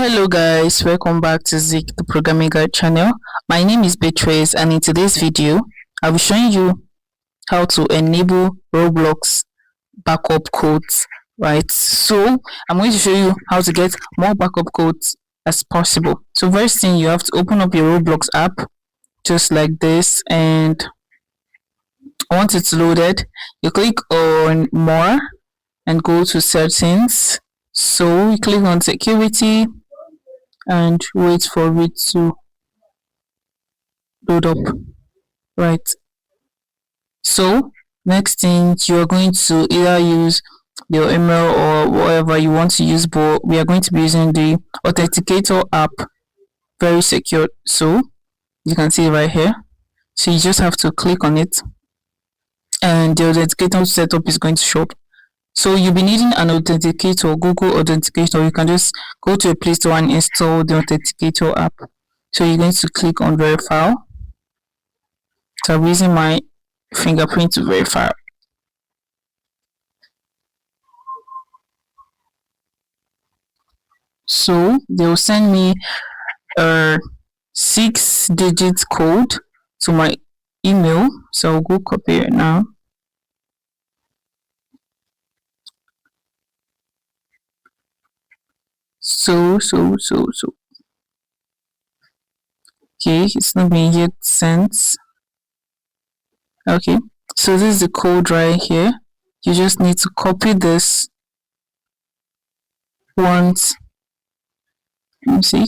Hello guys, welcome back to Zik the Programming Guide channel. My name is Beatrice and in today's video I'll be showing you how to enable Roblox backup codes, right? So I'm going to show you how to get more backup codes as possible. So first thing, you have to open up your Roblox app just like this, and once it's loaded you click on more and go to settings. So you click on security and wait for it to load up, right? So next thing, you're going to either use your email or whatever you want to use, but we are going to be using the authenticator app, very secure. So you can see it right here. So you just have to click on it and the authenticator setup is going to show up. So you'll be needing an authenticator, Google Authenticator. You can just go to a Play Store and install the authenticator app. So you're going to click on verify. So I'm using my fingerprint to verify. So they'll send me a 6-digit code to my email. So I'll go copy it now. So okay, it's not being yet sent. Okay, so this is the code right here. You just need to copy this once. Let me see,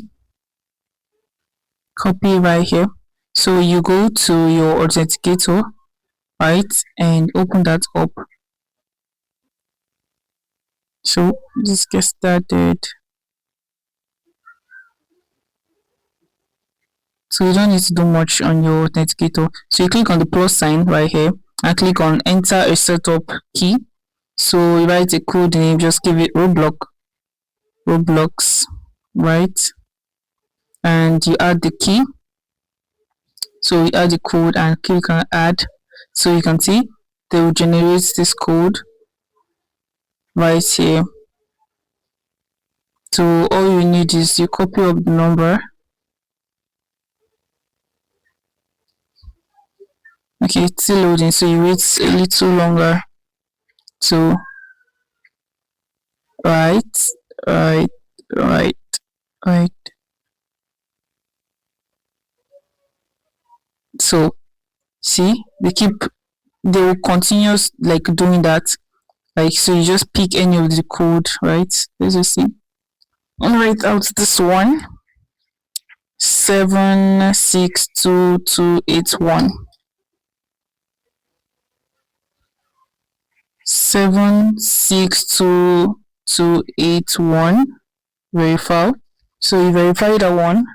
copy right here. So you go to your authenticator, right, and open that up. So just get started. So you don't need to do much on your authenticator. So you click on the plus sign right here and click on enter a setup key. So you write a code name, just give it Roblox, right? And you add the key. So you add the code and click on add. So you can see they will generate this code right here. So all you need is you copy up the number. Okay, it's still loading, so you wait a little longer. So right. So see, they will continue like doing that. Like, so you just pick any of the code, right? Let's just see. I'll write out this one, 762281. 762281. Verify. So you verify that one.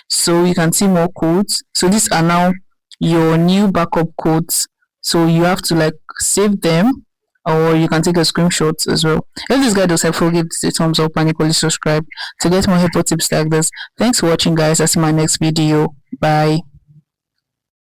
So you can see more codes. So these are now your new backup codes. So you have to like save them, or you can take a screenshot as well. If this guide was helpful, give this a thumbs up and equally subscribe to get more helpful tips like this. Thanks for watching guys. I'll see you in my next video. Bye.